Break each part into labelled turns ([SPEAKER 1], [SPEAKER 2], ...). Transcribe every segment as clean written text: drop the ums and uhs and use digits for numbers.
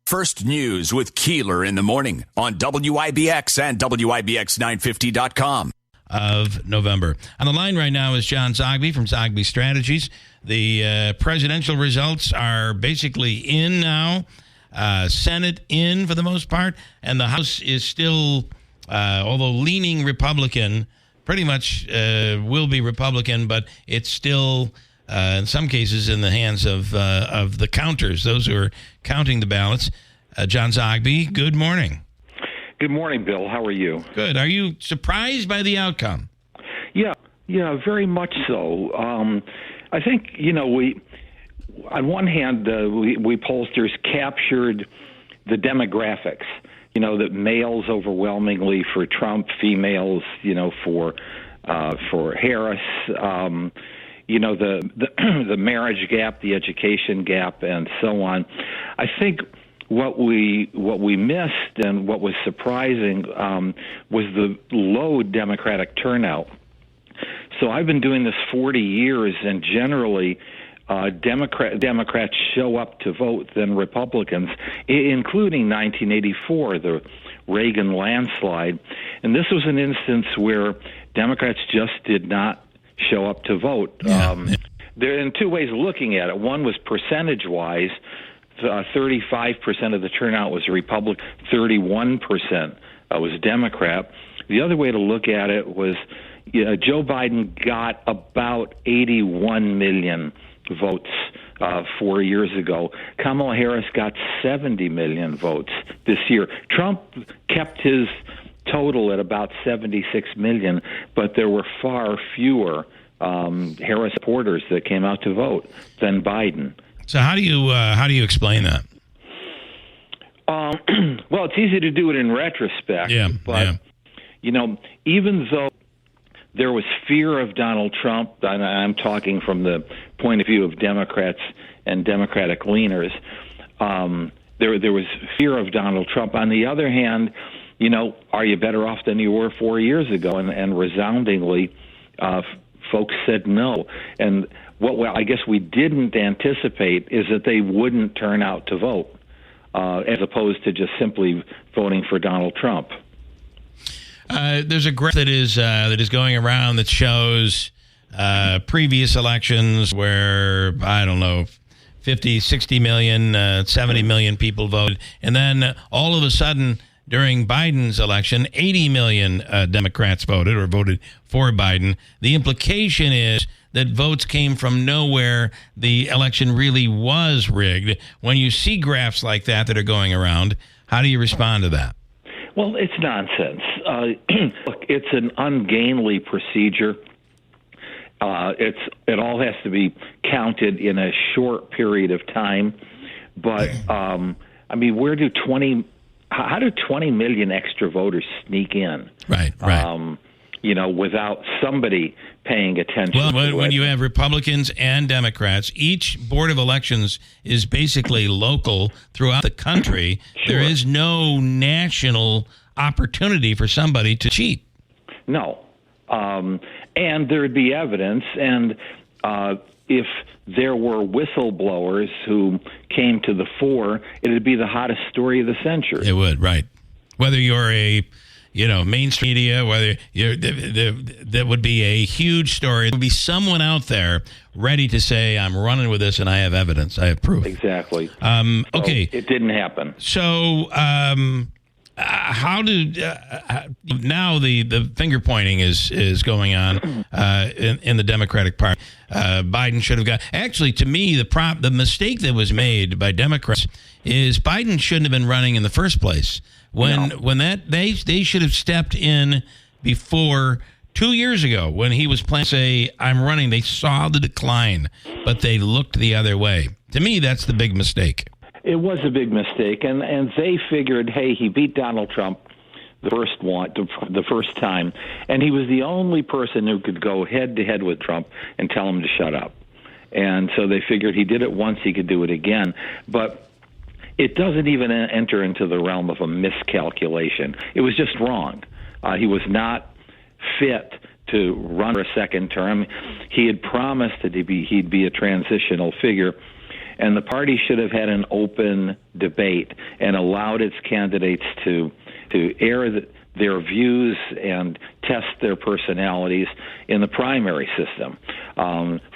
[SPEAKER 1] First News with Keeler in the morning on WIBX and WIBX950.com.
[SPEAKER 2] Of November. On the line right now is John Zogby from Zogby Strategies. The presidential results are basically in now. Senate in for the most part, and the House is still, although leaning Republican, pretty much will be Republican, but it's still, in some cases, in the hands of the counters, those who are counting the ballots. John Zogby, good morning.
[SPEAKER 3] Good morning, Bill. How are you?
[SPEAKER 2] Good. Are you surprised by the outcome?
[SPEAKER 3] Yeah, very much so. I think, we, on one hand, we pollsters captured the demographics, that males overwhelmingly for Trump, females, for Harris, the marriage gap, the education gap, and so on. I think what we missed and what was surprising was the low Democratic turnout. So I've been doing this 40 years, and generally Democrats show up to vote than Republicans, including 1984, the Reagan landslide. And this was an instance where Democrats just did not show up to vote. There are two ways of looking at it. One was percentage-wise. 35% of the turnout was Republican, 31% was Democrat. The other way to look at it was Joe Biden got about 81 million votes 4 years ago. Kamala Harris got 70 million votes this year. Trump kept his total at about 76 million, but there were far fewer Harris supporters that came out to vote than Biden.
[SPEAKER 2] So how do you explain that?
[SPEAKER 3] Well, it's easy to do it in retrospect. But even though there was fear of Donald Trump, and I'm talking from the point of view of Democrats and Democratic leaners, there was fear of Donald Trump. On the other hand, are you better off than you were 4 years ago? And resoundingly, folks said no. And what I guess we didn't anticipate is that they wouldn't turn out to vote, as opposed to just simply voting for Donald Trump.
[SPEAKER 2] There's a graph that is going around that shows previous elections where, 50, 60 million, 70 million people voted. And then all of a sudden, during Biden's election, 80 million Democrats voted for Biden. The implication is that votes came from nowhere. The election really was rigged. When you see graphs like that are going around, how do you respond to that?
[SPEAKER 3] Well, it's nonsense. Look, it's an ungainly procedure. It all has to be counted in a short period of time. But how do 20 million extra voters sneak in?
[SPEAKER 2] Right.
[SPEAKER 3] Without somebody paying attention.
[SPEAKER 2] Well, when you have Republicans and Democrats, each board of elections is basically local throughout the country. Sure. There is no national opportunity for somebody to cheat.
[SPEAKER 3] No. And there'd be evidence, and if there were whistleblowers who came to the fore, it would be the hottest story of the century.
[SPEAKER 2] It would, right. Whether you're a mainstream media, whether that would be a huge story. There would be someone out there ready to say, I'm running with this and I have evidence, I have proof.
[SPEAKER 3] Exactly.
[SPEAKER 2] Okay.
[SPEAKER 3] So it didn't happen.
[SPEAKER 2] So how did now the finger pointing is going on in the Democratic Party? Biden should have got. Actually, to me, the mistake that was made by Democrats is Biden shouldn't have been running in the first place. When they should have stepped in before 2 years ago when he was planning to say, I'm running. They saw the decline, but they looked the other way. To me, that's the big mistake.
[SPEAKER 3] It was a big mistake, and they figured, hey, he beat Donald Trump the first time, and he was the only person who could go head-to-head with Trump and tell him to shut up. And so they figured he did it once, he could do it again. But it doesn't even enter into the realm of a miscalculation. It was just wrong. He was not fit to run for a second term. He had promised that he'd be a transitional figure. And the party should have had an open debate and allowed its candidates to air their views and test their personalities in the primary system.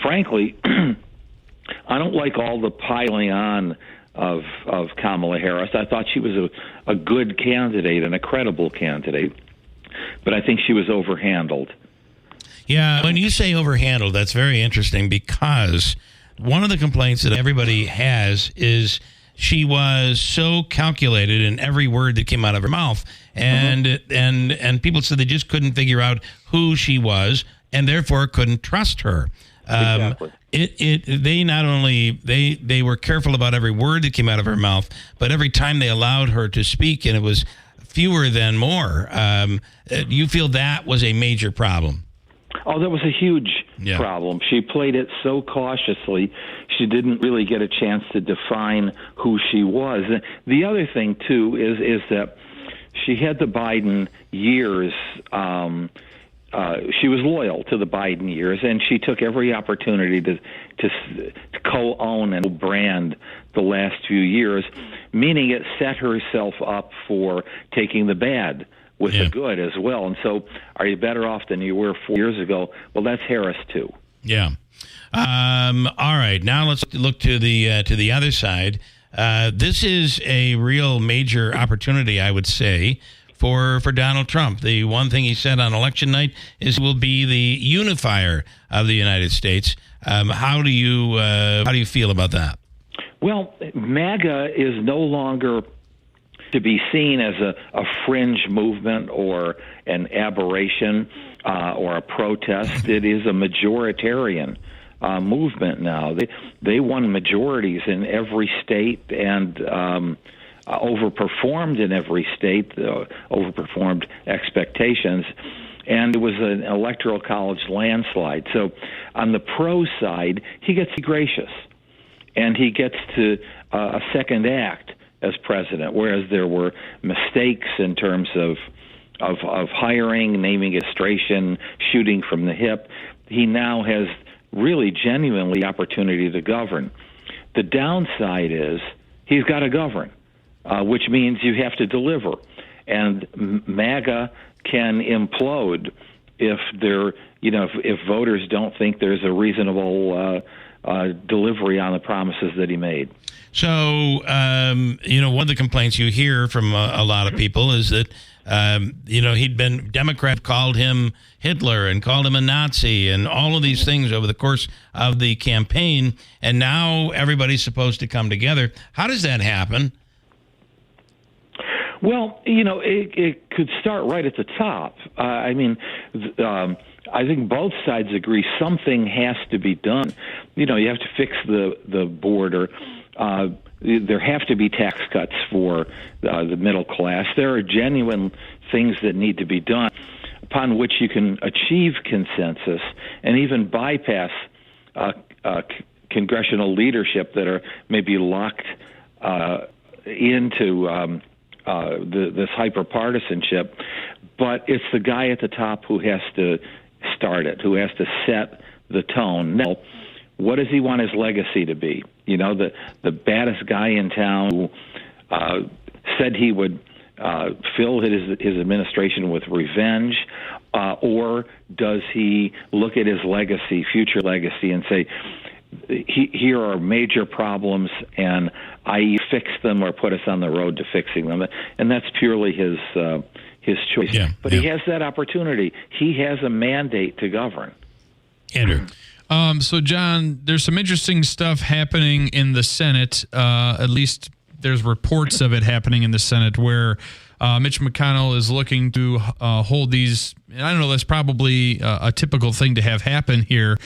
[SPEAKER 3] Frankly, I don't like all the piling on of Kamala Harris. I thought she was a good candidate and a credible candidate, but I think she was overhandled.
[SPEAKER 2] Yeah, when you say overhandled, that's very interesting, because one of the complaints that everybody has is she was so calculated in every word that came out of her mouth, and people said they just couldn't figure out who she was, and therefore couldn't trust her.
[SPEAKER 3] Exactly.
[SPEAKER 2] They not only they were careful about every word that came out of her mouth, but every time they allowed her to speak, and it was fewer than more. You feel that was a major problem?
[SPEAKER 3] Oh, that was a huge problem. She played it so cautiously, she didn't really get a chance to define who she was. The other thing, too, is that she had the Biden years. She was loyal to the Biden years, and she took every opportunity to co-own and brand the last few years, meaning it set herself up for taking the bad with the good as well. And so, are you better off than you were 4 years ago? Well, that's Harris too.
[SPEAKER 2] Yeah. All right. Now let's look to the other side. This is a real major opportunity, I would say, for Donald Trump. The one thing he said on election night is he will be the unifier of the United States. How do you feel about that?
[SPEAKER 3] Well, MAGA is no longer to be seen as a fringe movement or an aberration or a protest. It is a majoritarian movement now. They won majorities in every state and overperformed in every state, overperformed expectations. And it was an electoral college landslide. So on the pro side, he gets gracious, and he gets to a second act as president, whereas there were mistakes in terms of hiring, naming administration, shooting from the hip. He now has really genuinely the opportunity to govern. The downside is he's got to govern, which means you have to deliver. And MAGA can implode if if voters don't think there's a reasonable delivery on the promises that he made.
[SPEAKER 2] So, one of the complaints you hear from a lot of people is that, Democrat called him Hitler and called him a Nazi and all of these things over the course of the campaign. And now everybody's supposed to come together. How does that happen? Well, it could start right at the top. I think both sides agree something has to be done. You have to fix the border. There have to be tax cuts for the middle class. There are genuine things that need to be done upon which you can achieve consensus and even bypass congressional leadership that are maybe locked into this hyper-partisanship. But it's the guy at the top who has to start it, who has to set the tone. Now, what does he want his legacy to be? The baddest guy in town who said he would fill his administration with revenge, or does he look at his legacy, future legacy, and say, here are major problems, and I fix them or put us on the road to fixing them? And that's purely his choice. Yeah, but he has that opportunity. He has a mandate to govern. Andrew.
[SPEAKER 4] So, John, there's some interesting stuff happening in the Senate. At least there's reports of it happening in the Senate where Mitch McConnell is looking to hold these. I don't know, that's probably a typical thing to have happen here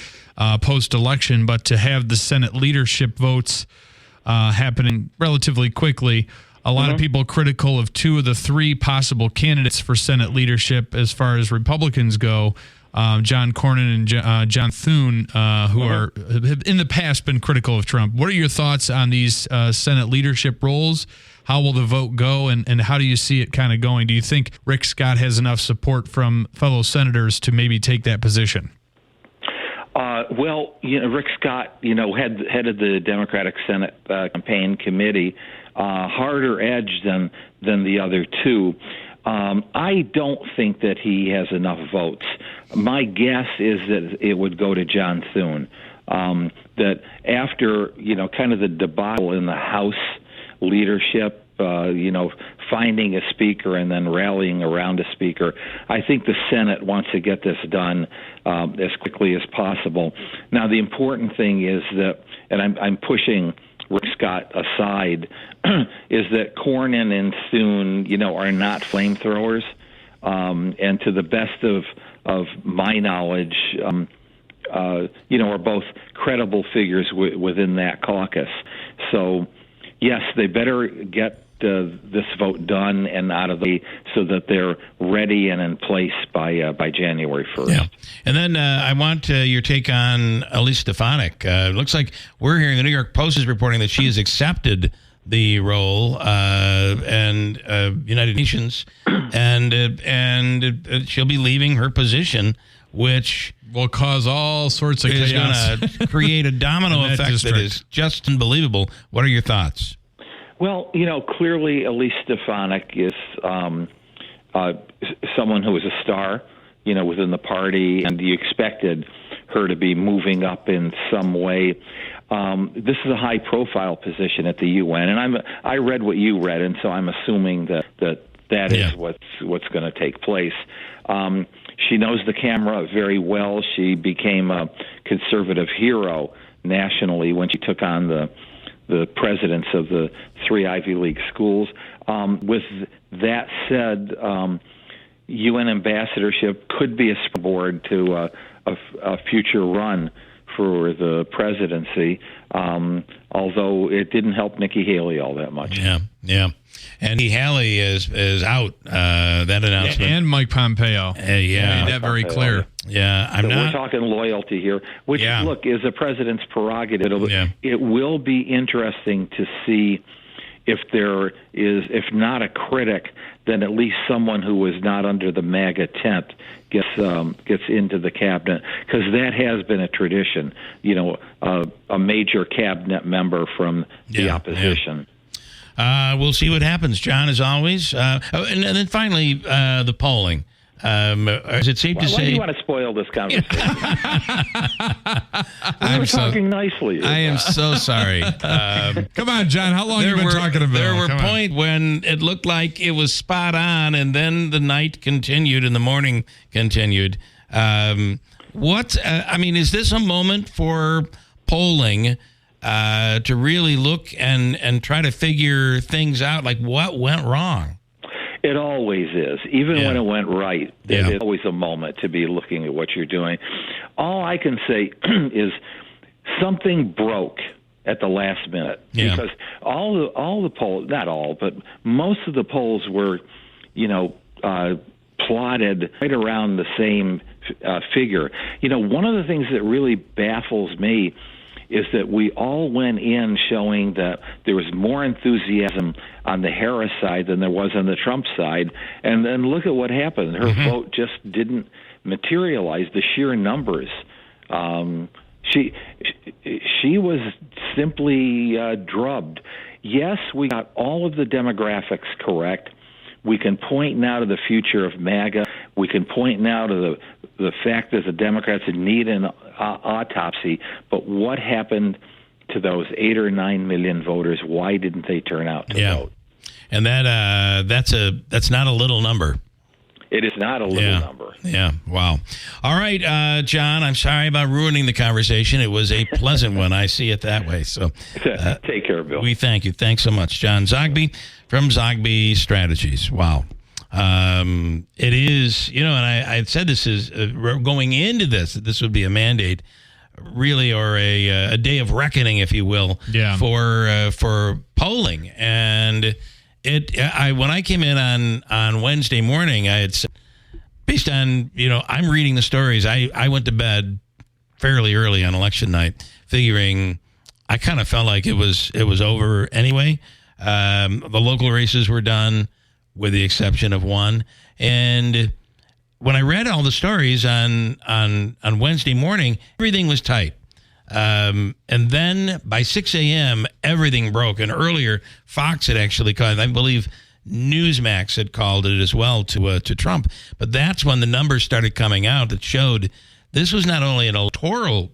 [SPEAKER 4] post-election, but to have the Senate leadership votes happening relatively quickly. A lot of people critical of two of the three possible candidates for Senate leadership as far as Republicans go. John Cornyn and John Thune, who have in the past been critical of Trump. What are your thoughts on these Senate leadership roles? How will the vote go, and how do you see it kind of going? Do you think Rick Scott has enough support from fellow senators to maybe take that position?
[SPEAKER 3] Well, Rick Scott, headed the Democratic Senate campaign committee, harder edge than the other two. I don't think that he has enough votes. My guess is that it would go to John Thune. That after, kind of the debacle in the House leadership, finding a speaker and then rallying around a speaker, I think the Senate wants to get this done as quickly as possible. Now, the important thing is that, and I'm pushing Rick Scott aside, is that Cornyn and Thune, are not flamethrowers, and to the best of my knowledge, are both credible figures within that caucus. So, yes, they better get this vote done and out of the way so that they're ready and in place by January 1st.
[SPEAKER 2] Yeah. And then I want your take on Elise Stefanik. It looks like we're hearing the New York Post is reporting that she has accepted the role and United Nations, and she'll be leaving her position, which
[SPEAKER 4] will cause all sorts of chaos.
[SPEAKER 2] Is going to create a domino effect that is just unbelievable. What are your thoughts?
[SPEAKER 3] Well, clearly Elise Stefanik is someone who is a star, within the party, and you expected her to be moving up in some way. This is a high-profile position at the UN, and I read what you read, and so I'm assuming that is what's going to take place. She knows the camera very well. She became a conservative hero nationally when she took on the presidents of the 3 Ivy League schools. With that said, UN ambassadorship could be a springboard to a future run for the presidency, although it didn't help Nikki Haley all that much.
[SPEAKER 2] Yeah. And Nikki Haley is out, that announcement.
[SPEAKER 4] And Mike Pompeo.
[SPEAKER 2] Made
[SPEAKER 4] that very clear.
[SPEAKER 2] Yeah,
[SPEAKER 3] we're talking loyalty here, which, look, is a president's prerogative. It will be interesting to see if there is, if not a critic, then at least someone who was not under the MAGA tent gets into the cabinet, because that has been a tradition. A major cabinet member from the opposition.
[SPEAKER 2] We'll see what happens, John, as always. And then finally, the polling. Is it safe to say?
[SPEAKER 3] Why do you want to spoil this conversation? I'm talking nicely.
[SPEAKER 2] I am so sorry.
[SPEAKER 4] Come on, John. How long have you been talking about?
[SPEAKER 2] There were points when it looked like it was spot on, and then the night continued and the morning continued. Is this a moment for polling to really look and try to figure things out, like what went wrong?
[SPEAKER 3] It always is. Even when it went right, it is always a moment to be looking at what you're doing. All I can say is something broke at the last minute, because all the polls, not all, but most of the polls were, plotted right around the same figure. One of the things that really baffles me is that we all went in showing that there was more enthusiasm on the Harris side than there was on the Trump side. And then look at what happened. Her vote just didn't materialize, the sheer numbers. She was simply drubbed. Yes, we got all of the demographics correct. We can point now to the future of MAGA. We can point now to the fact that the Democrats need an autopsy. But what happened to those 8 or 9 million voters? Why didn't they turn out to vote?
[SPEAKER 2] And that's not a little number.
[SPEAKER 3] It is not a little number.
[SPEAKER 2] Yeah. Wow. All right, John, I'm sorry about ruining the conversation. It was a pleasant one. I see it that way. So
[SPEAKER 3] take care, Bill.
[SPEAKER 2] We thank you. Thanks so much, John Zogby from Zogby Strategies. Wow. It is, and I said this is going into this would be a mandate, really, or a day of reckoning, if you will, for polling. And when I came in on Wednesday morning, I had said, based on, I'm reading the stories. I went to bed fairly early on election night, figuring I kind of felt like it was over anyway. The local races were done, with the exception of one. And when I read all the stories on Wednesday morning, everything was tight. And then by 6 a.m., everything broke. And earlier, Fox had actually called, I believe Newsmax had called it as well to Trump. But that's when the numbers started coming out that showed this was not only an electoral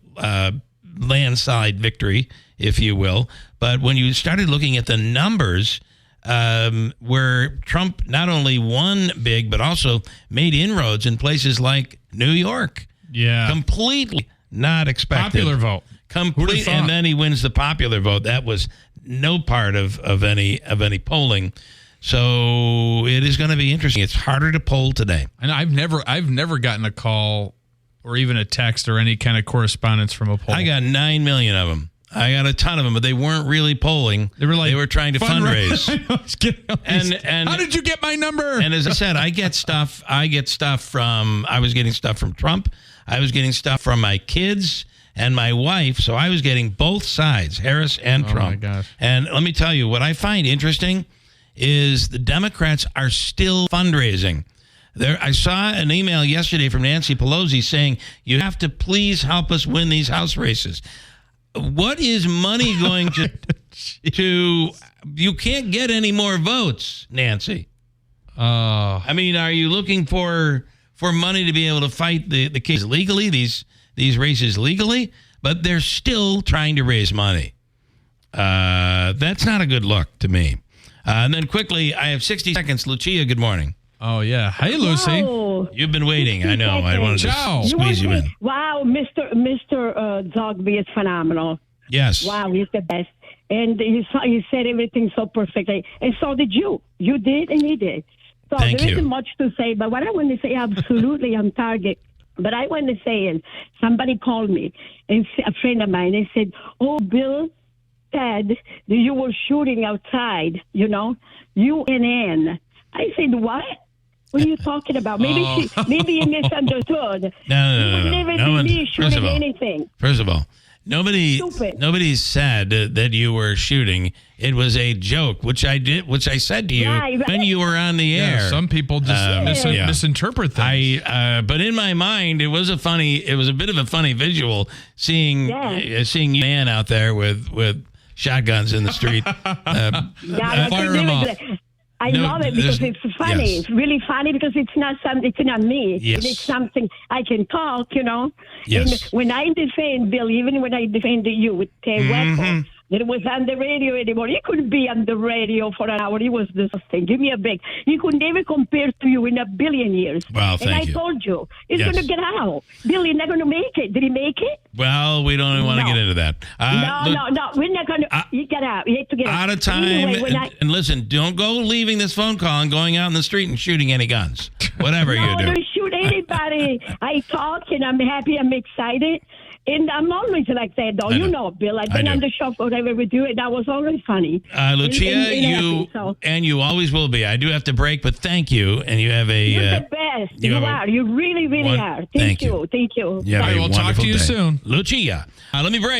[SPEAKER 2] landslide victory, if you will, but when you started looking at the numbers, where Trump not only won big, but also made inroads in places like New York.
[SPEAKER 4] Yeah.
[SPEAKER 2] Completely not expected.
[SPEAKER 4] Popular vote.
[SPEAKER 2] Complete, and then he wins the popular vote. That was no part of any polling. So it is going to be interesting. It's harder to poll today.
[SPEAKER 4] And I've never gotten a call or even a text or any kind of correspondence from a poll.
[SPEAKER 2] I got 9 million of them. I got a ton of them, but they weren't really polling. They were trying to fundraise.
[SPEAKER 4] And how did you get my number?
[SPEAKER 2] And as I said, I was getting stuff from Trump. I was getting stuff from my kids and my wife. So I was getting both sides, Harris and Trump.
[SPEAKER 4] Oh my gosh.
[SPEAKER 2] And let me tell you, what I find interesting is the Democrats are still fundraising. I saw an email yesterday from Nancy Pelosi saying, you have to please help us win these House races. What is money going to you can't get any more votes, Nancy. I mean, are you looking for money to be able to fight the case legally, these races legally? But they're still trying to raise money. That's not a good look to me. And then quickly, I have 60 seconds. Lucia, good morning.
[SPEAKER 4] Oh, yeah. Hey, Lucy.
[SPEAKER 5] Wow.
[SPEAKER 2] You've been waiting. I know. I wanted to squeeze you in.
[SPEAKER 5] Wow, Mr. Zogby is phenomenal.
[SPEAKER 2] Yes.
[SPEAKER 5] Wow, he's the best. And he said everything so perfectly. And so did you. You did and he did. So there isn't much to say. But what I want to say, absolutely on target. But I want to say is somebody called me, and a friend of mine, and said, oh, Bill said that you were shooting outside, UNN. I said, what? What are you talking about? Maybe you misunderstood.
[SPEAKER 2] No.
[SPEAKER 5] Me shooting anything.
[SPEAKER 2] First of all, nobody said that you were shooting. It was a joke, which I said to you when you were on the air.
[SPEAKER 4] Some people just misinterpret things.
[SPEAKER 2] But in my mind, it was a bit of a funny visual seeing you man out there with shotguns in the street.
[SPEAKER 4] Fire them off.
[SPEAKER 5] I love it because it's funny.
[SPEAKER 2] Yes.
[SPEAKER 5] It's really funny because it's not me.
[SPEAKER 2] Yes.
[SPEAKER 5] It's something I can talk,
[SPEAKER 2] Yes.
[SPEAKER 5] And when I defend Bill, even when I defended you with weapon, that was on the radio anymore. He couldn't be on the radio for an hour. He was disgusting. Give me a break. He could never compare to you in a billion years.
[SPEAKER 2] Well, thank you.
[SPEAKER 5] And I told you, he's going to get out. Bill, he's not going to make it. Did he make it?
[SPEAKER 2] Well, we don't even want to get into that.
[SPEAKER 5] No. We're not going to. You get out. You have to get out.
[SPEAKER 2] Out of time. Anyway, and listen, don't go leaving this phone call and going out in the street and shooting any guns. Whatever you do.
[SPEAKER 5] No, don't shoot anybody. I talk and I'm happy. I'm excited. And I'm always like that, though. You know, Bill. I've been on the show forever with you, and that was always funny.
[SPEAKER 2] Lucia, you always will be. I do have to break, but thank you. And you have a...
[SPEAKER 5] You're the best. You are. You really, really are. Thank you. Thank you.
[SPEAKER 2] Yeah,
[SPEAKER 4] we'll talk to you soon.
[SPEAKER 2] Lucia, let me break.